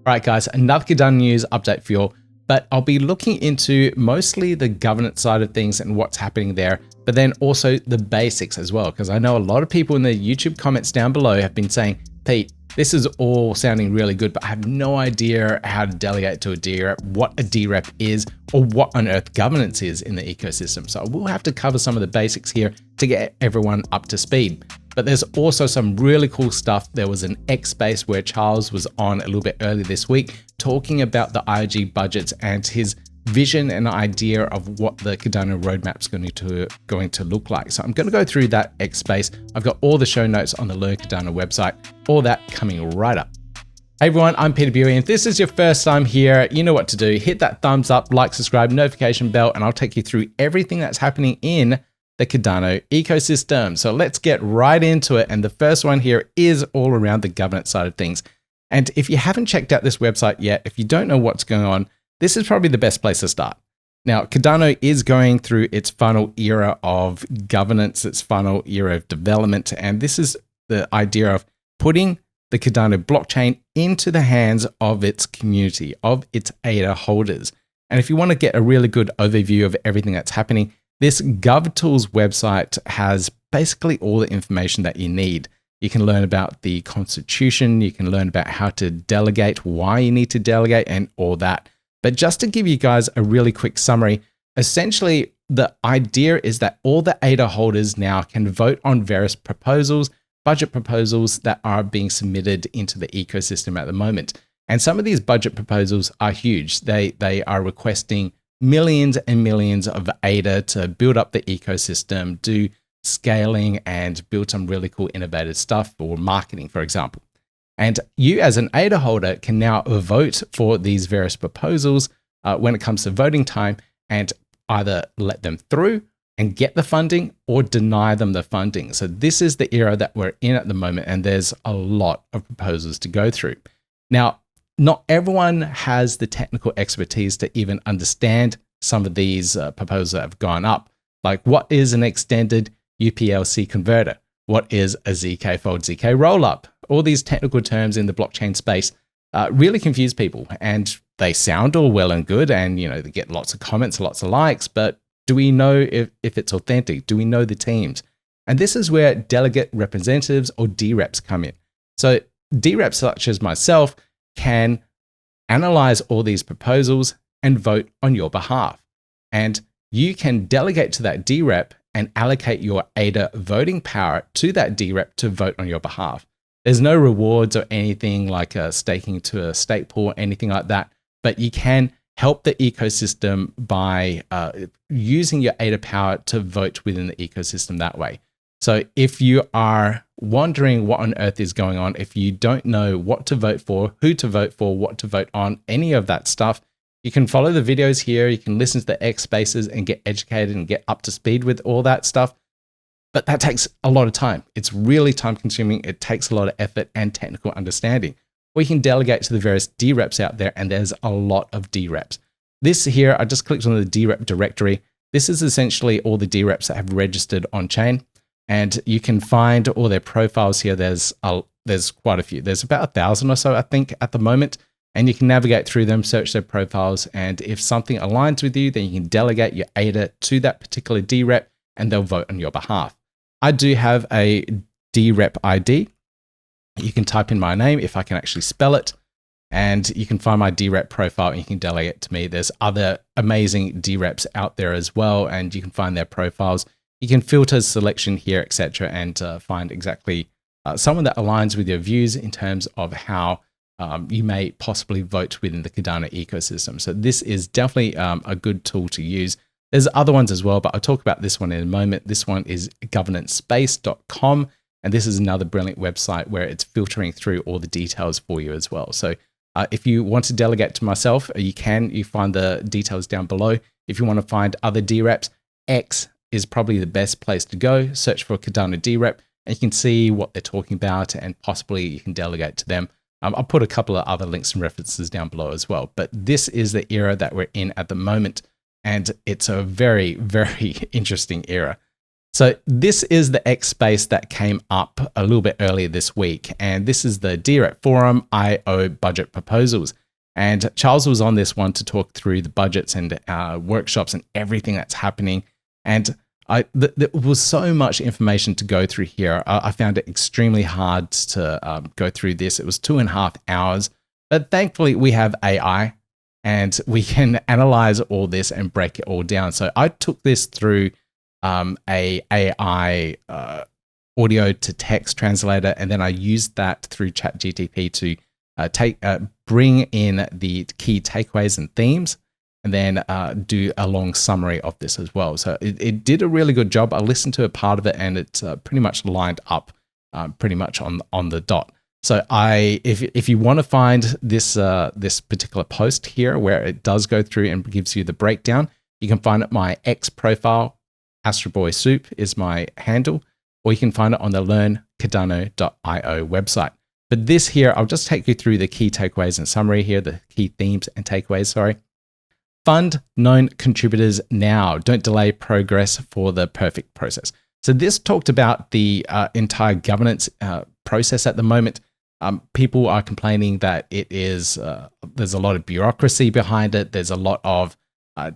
All right, guys, another Cardano news update for you all, but I'll be looking into mostly the governance side of things and what's happening there, but then also the basics as well, because I know a lot of people in the YouTube comments down below have been saying, Pete, this is all sounding really good, but I have no idea how to delegate to a DRep, what a DRep is, or what on earth governance is in the ecosystem. So we'll have to cover some of the basics here to get everyone up to speed. But there's also some really cool stuff. There was an X Space where Charles was on a little bit earlier this week talking about the IOG budgets and his vision and idea of what the Cardano roadmap is going to look like. So I'm going to go through that X Space. I've got all the show notes on the Learn Cardano website, all that coming right up. Hey everyone, I'm Peter Buey. If this is your first time here, you know what to do. Hit that thumbs up, like, subscribe, notification bell, and I'll take you through everything that's happening in the Cardano ecosystem. So let's get right into it. And the first one here is all around the governance side of things. And if you haven't checked out this website yet, if you don't know what's going on, this is probably the best place to start. Now, Cardano is going through its final era of governance, its final era of development. And this is the idea of putting the Cardano blockchain into the hands of its community, of its ADA holders. And if you want to get a really good overview of everything that's happening, this GovTools website has basically all the information that you need. You can learn about the constitution, you can learn about how to delegate, why you need to delegate, and all that. But just to give you guys a really quick summary, essentially the idea is that all the ADA holders now can vote on various proposals, budget proposals that are being submitted into the ecosystem at the moment. And some of these budget proposals are huge. They are requesting millions and millions of ADA to build up the ecosystem, do scaling, and build some really cool innovative stuff for marketing, for example. And you as an ADA holder can now vote for these various proposals when it comes to voting time, and either let them through and get the funding or deny them the funding. So this is the era that we're in at the moment, and there's a lot of proposals to go through. Now, not everyone has the technical expertise to even understand some of these proposals that have gone up. Like, what is an extended UPLC converter? What is a ZK fold ZK rollup? All these technical terms in the blockchain space really confuse people, and they sound all well and good, and they get lots of comments, lots of likes, but do we know if it's authentic? Do we know the teams? And this is where delegate representatives or DReps come in. So DReps such as myself can analyze all these proposals and vote on your behalf. And you can delegate to that DRep and allocate your ADA voting power to that DRep to vote on your behalf. There's no rewards or anything like staking to a stake pool, anything like that, but you can help the ecosystem by using your ADA power to vote within the ecosystem that way. So if you are wondering what on earth is going on, if you don't know what to vote for, who to vote for, what to vote on, any of that stuff, you can follow the videos here. You can listen to the X Spaces and get educated and get up to speed with all that stuff. But that takes a lot of time. It's really time consuming. It takes a lot of effort and technical understanding. Or you can delegate to the various DReps out there, and there's a lot of DReps. This here, I just clicked on the DRep directory. This is essentially all the DReps that have registered on chain. And you can find all their profiles here. There's quite a few. There's about 1,000 or so, I think, at the moment. And you can navigate through them, search their profiles. And if something aligns with you, then you can delegate your ADA to that particular DRep, and they'll vote on your behalf. I do have a DRep ID. You can type in my name if I can actually spell it. And you can find my DRep profile and you can delegate to me. There's other amazing DReps out there as well, and you can find their profiles. You can filter selection here, etc., and find exactly someone that aligns with your views in terms of how you may possibly vote within the Cardano ecosystem. So this is definitely a good tool to use. There's other ones as well, but I'll talk about this one in a moment. This one is governancespace.com, and this is another brilliant website where it's filtering through all the details for you as well. So if you want to delegate to myself, you find the details down below. If you want to find other DReps, X is probably the best place to go. Search for Cardano DRep, and you can see what they're talking about, and possibly you can delegate to them. I'll put a couple of other links and references down below as well. But this is the era that we're in at the moment, and it's a very, very interesting era. So this is the X space that came up a little bit earlier this week. And this is the DRep forum IO budget proposals. And Charles was on this one to talk through the budgets and workshops and everything that's happening. And there was so much information to go through here. I found it extremely hard to go through this. It was 2.5 hours, but thankfully we have AI and we can analyze all this and break it all down. So I took this through a AI audio to text translator, and then I used that through ChatGPT to bring in the key takeaways and themes, and then do a long summary of this as well. So it did a really good job. I listened to a part of it, and it's pretty much lined up pretty much on the dot. So if you want to find this this particular post here where it does go through and gives you the breakdown, you can find it my X profile. Astroboy Soup is my handle, or you can find it on the learncardano.io website. But this here, I'll just take you through the key takeaways and summary here, the key themes and takeaways, sorry. Fund known contributors now. Don't delay progress for the perfect process. So this talked about the entire governance process at the moment. People are complaining that it is, there's a lot of bureaucracy behind it. There's a lot of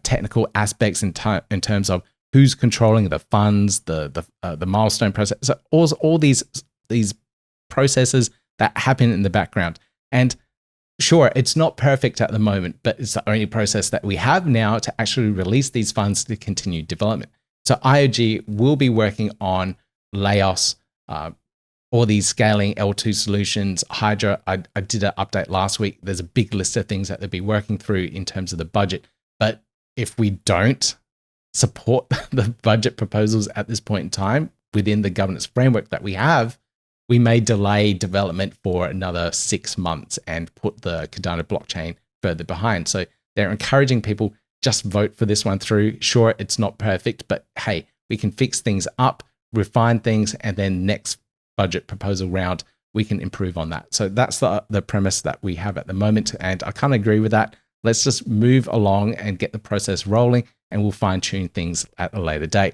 technical aspects in terms of who's controlling the funds, the milestone process, so all these processes that happen in the background. And sure, it's not perfect at the moment, but it's the only process that we have now to actually release these funds to continue development. So IOG will be working on Laos, all these scaling L2 solutions, Hydra. I did an update last week. There's a big list of things that they'll be working through in terms of the budget. But if we don't support the budget proposals at this point in time within the governance framework that we have, we may delay development for another 6 months and put the Cardano blockchain further behind. So they're encouraging people, just vote for this one through. Sure, it's not perfect, but hey, we can fix things up, refine things, and then next budget proposal round, we can improve on that. So that's the premise that we have at the moment. And I kind of agree with that. Let's just move along and get the process rolling, and we'll fine tune things at a later date.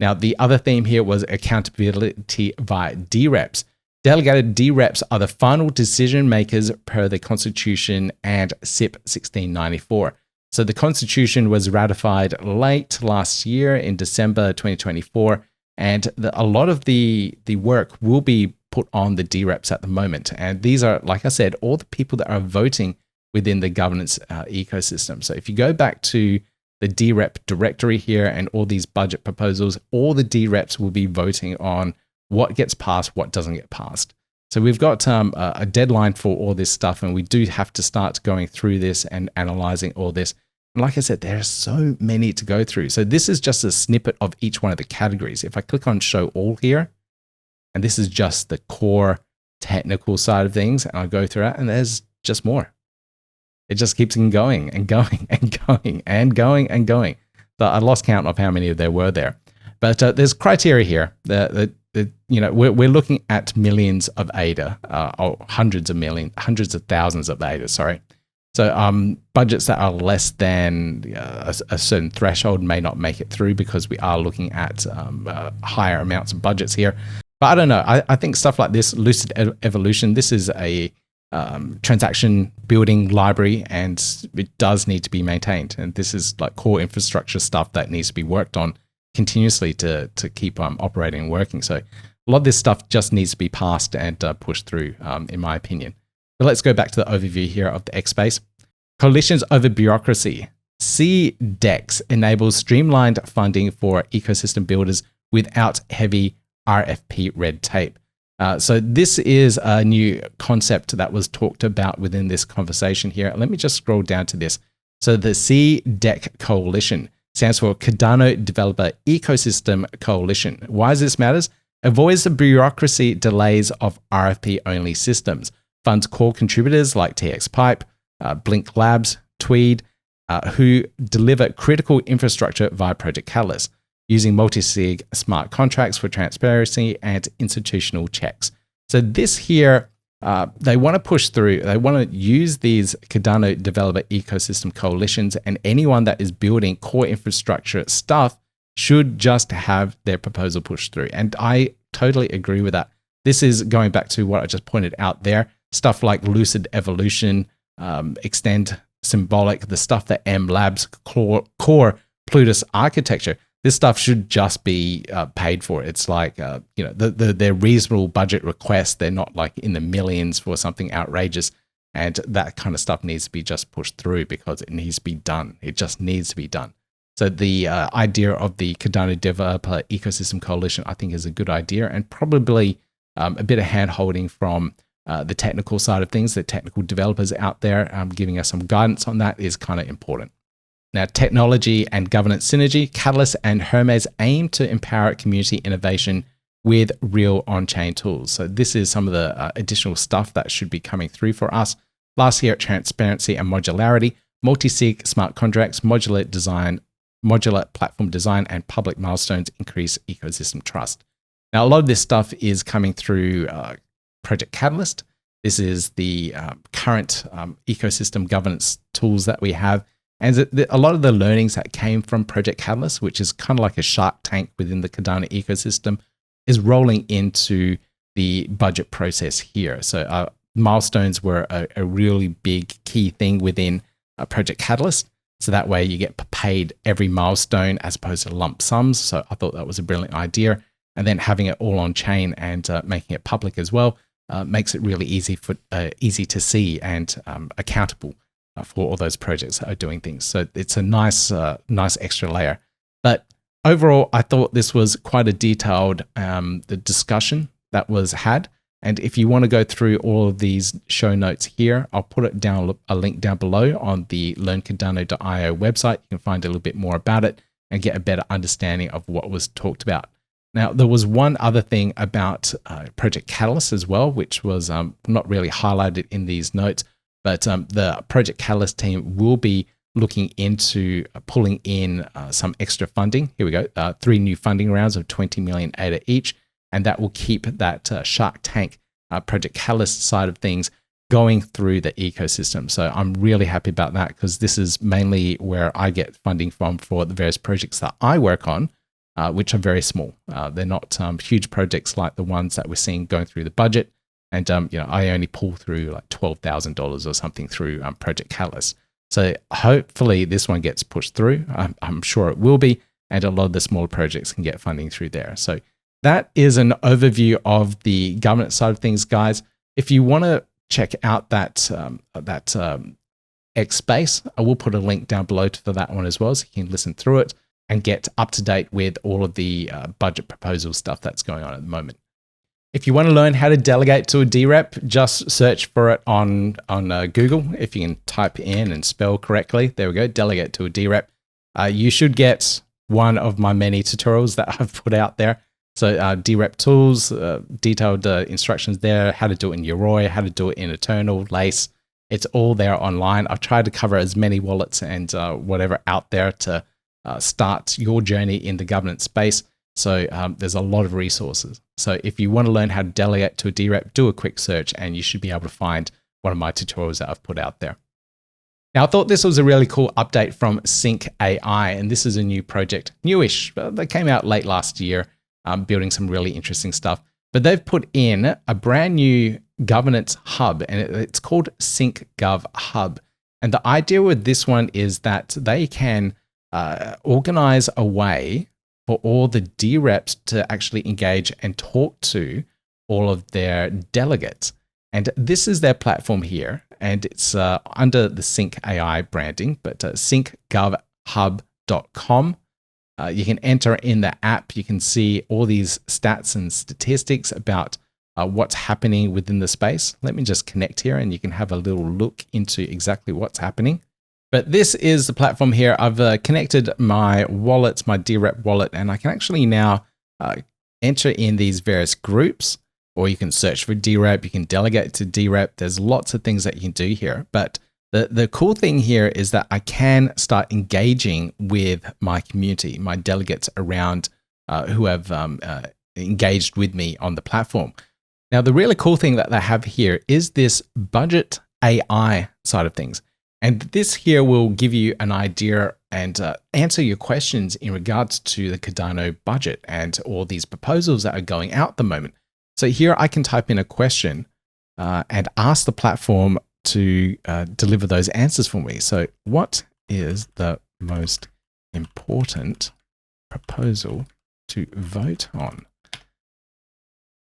Now, the other theme here was accountability via DReps. Delegated DReps are the final decision makers per the Constitution and SIP 1694. So the Constitution was ratified late last year in December 2024, and a lot of the work will be put on the DReps at the moment. And these are, like I said, all the people that are voting within the governance ecosystem. So if you go back to the DRep directory here and all these budget proposals, all the DReps will be voting on what gets passed, what doesn't get passed. So we've got a deadline for all this stuff, and we do have to start going through this and analyzing all this. And like I said, there are so many to go through. So this is just a snippet of each one of the categories. If I click on show all here, and this is just the core technical side of things, and I go through it, and there's just more. It just keeps on going and going and going and going and going. So I lost count of how many there were there. But there's criteria here. We're looking at millions of ADA, or hundreds of thousands of ADA, sorry. So budgets that are less than a certain threshold may not make it through, because we are looking at higher amounts of budgets here. But I don't know. I think stuff like this, Lucid Evolution, this is a transaction building library, and it does need to be maintained. And this is like core infrastructure stuff that needs to be worked on continuously to keep operating and working. So a lot of this stuff just needs to be passed and pushed through, in my opinion. But let's go back to the overview here of the X space. Coalitions over bureaucracy. CDEX enables streamlined funding for ecosystem builders without heavy RFP red tape. So this is a new concept that was talked about within this conversation here. Let me just scroll down to this. So the CDEC Coalition stands for Cardano Developer Ecosystem Coalition. Why does this matter? Avoids the bureaucracy delays of RFP-only systems. Funds core contributors like TX Pipe, Blink Labs, Tweed, who deliver critical infrastructure via Project Calayst, using multi-sig smart contracts for transparency and institutional checks. So this here, they want to push through, they want to use these Cardano Developer Ecosystem Coalitions, and anyone that is building core infrastructure stuff should just have their proposal pushed through. And I totally agree with that. This is going back to what I just pointed out there. Stuff like Lucid Evolution, Extend Symbolic, the stuff that M Labs, Core Plutus architecture, this stuff should just be paid for. It's like, they're reasonable budget requests. They're not like in the millions for something outrageous. And that kind of stuff needs to be just pushed through because it needs to be done. It just needs to be done. So the idea of the Cardano Developer Ecosystem Coalition, I think, is a good idea, and probably a bit of hand-holding from the technical side of things, the technical developers out there giving us some guidance on that is kind of important. Now, technology and governance synergy, Calayst and Hermes aim to empower community innovation with real on-chain tools. So this is some of the additional stuff that should be coming through for us. Last year, transparency and modularity, multi-sig smart contracts, modular design, modular platform design, and public milestones increase ecosystem trust. Now, a lot of this stuff is coming through Project Calayst. This is the current ecosystem governance tools that we have. And a lot of the learnings that came from Project Calayst, which is kind of like a shark tank within the Cardano ecosystem, is rolling into the budget process here. So milestones were a really big key thing within Project Calayst. So that way you get paid every milestone as opposed to lump sums. So I thought that was a brilliant idea. And then having it all on chain and making it public as well makes it really easy to see and accountable for all those projects that are doing things. So it's a nice extra layer. But overall, I thought this was quite a detailed the discussion that was had. And if you want to go through all of these show notes here, I'll put it down, a link down below on the learncardano.io website. You can find a little bit more about it and get a better understanding of what was talked about. Now, there was one other thing about Project Calayst as well, which was not really highlighted in these notes, but the Project Calayst team will be looking into pulling in some extra funding. Here we go, 3 new funding rounds of 20 million ADA each, and that will keep that Shark Tank Project Calayst side of things going through the ecosystem. So I'm really happy about that because this is mainly where I get funding from for the various projects that I work on, which are very small. They're not huge projects like the ones that we're seeing going through the budget. And I only pull through like $12,000 or something through Project Calayst. So hopefully this one gets pushed through. I'm sure it will be, and a lot of the smaller projects can get funding through there. So that is an overview of the governance side of things, guys. If you want to check out that X Space, I will put a link down below for that one as well, so you can listen through it and get up to date with all of the budget proposal stuff that's going on at the moment. If you want to learn how to delegate to a DRep, just search for it on Google. If you can type in and spell correctly, there we go, delegate to a DRep. You should get one of my many tutorials that I've put out there. So DRep tools, detailed instructions there, how to do it in Yoroi, how to do it in Eternal, Lace. It's all there online. I've tried to cover as many wallets and whatever out there to start your journey in the governance space. So there's a lot of resources. So if you want to learn how to delegate to a DRep, do a quick search and you should be able to find one of my tutorials that I've put out there. Now, I thought this was a really cool update from Sync AI, and this is a new project, newish. They came out late last year, building some really interesting stuff. But they've put in a brand new governance hub, and it's called Sync Gov Hub. And the idea with this one is that they can organize a way for all the DReps to actually engage and talk to all of their delegates. And this is their platform here, and it's under the Sync AI branding, but syncgovhub.com. You can enter in the app. You can see all these stats and statistics about what's happening within the space. Let me just connect here and you can have a little look into exactly what's happening. But this is the platform here. I've connected my wallet, my DRep wallet, and I can actually now enter in these various groups, or you can search for DRep, you can delegate to DRep. There's lots of things that you can do here. But the cool thing here is that I can start engaging with my community, my delegates around who have engaged with me on the platform. Now, the really cool thing that they have here is this budget AI side of things. And this here will give you an idea and answer your questions in regards to the Cardano budget and all these proposals that are going out at the moment. So here I can type in a question and ask the platform to deliver those answers for me. So what is the most important proposal to vote on?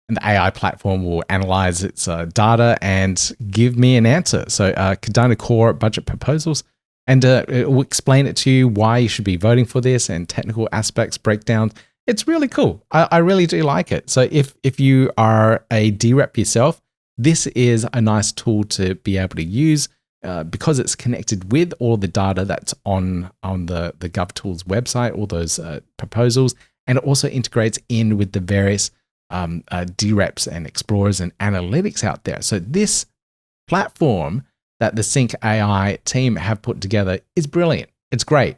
And the AI platform will analyze its data and give me an answer. So Cardano core budget proposals, and it will explain it to you why you should be voting for this and technical aspects, breakdowns. It's really cool. I really do like it. So if you are a DRep yourself, this is a nice tool to be able to use because it's connected with all the data that's on the GovTools website, all those proposals, and it also integrates in with the various DReps and explorers and analytics out there. So this platform that the Sync AI team have put together is brilliant. It's great.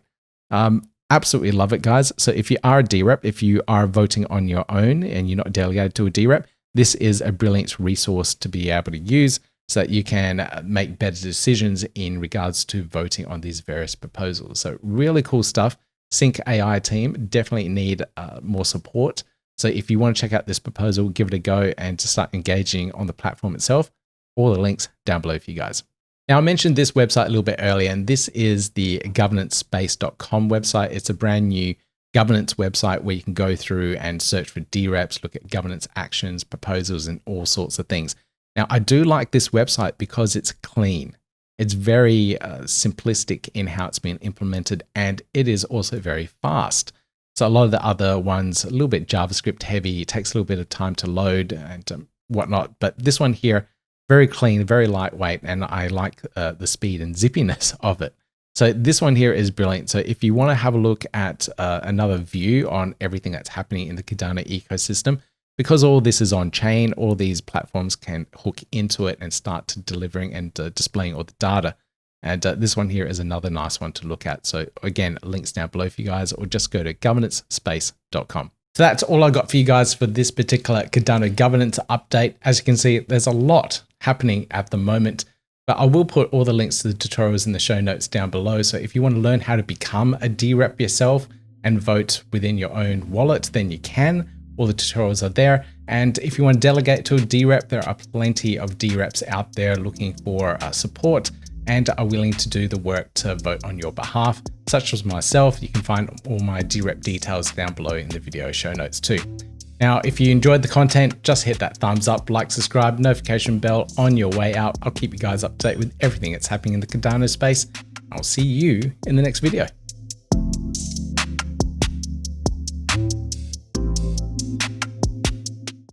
Absolutely love it, guys. So if you are a DRep, if you are voting on your own and you're not delegated to a DRep, this is a brilliant resource to be able to use so that you can make better decisions in regards to voting on these various proposals. So really cool stuff. Sync AI team definitely need more support. So if you want to check out this proposal, give it a go and to start engaging on the platform itself, all the links down below for you guys. Now, I mentioned this website a little bit earlier, and this is the governancespace.com website. It's a brand new governance website where you can go through and search for DReps, look at governance actions, proposals, and all sorts of things. Now, I do like this website because it's clean. It's very simplistic in how it's been implemented, and it is also very fast. So a lot of the other ones, a little bit JavaScript heavy, it takes a little bit of time to load and whatnot. But this one here, very clean, very lightweight, and I like the speed and zippiness of it. So this one here is brilliant. So if you want to have a look at another view on everything that's happening in the Cardano ecosystem, because all this is on chain, all these platforms can hook into it and start to delivering and displaying all the data. And this one here is another nice one to look at. So again, links down below for you guys, or just go to governancespace.com. So that's all I got for you guys for this particular Cardano governance update. As you can see, there's a lot happening at the moment, but I will put all the links to the tutorials in the show notes down below. So if you want to learn how to become a DRep yourself and vote within your own wallet, then you can. All the tutorials are there. And if you want to delegate to a DRep, there are plenty of DReps out there looking for support and are willing to do the work to vote on your behalf, such as myself. You can find all my DRep details down below in the video show notes too. Now, if you enjoyed the content, just hit that thumbs up, like, subscribe, notification bell on your way out. I'll keep you guys up to date with everything that's happening in the Cardano space. I'll see you in the next video.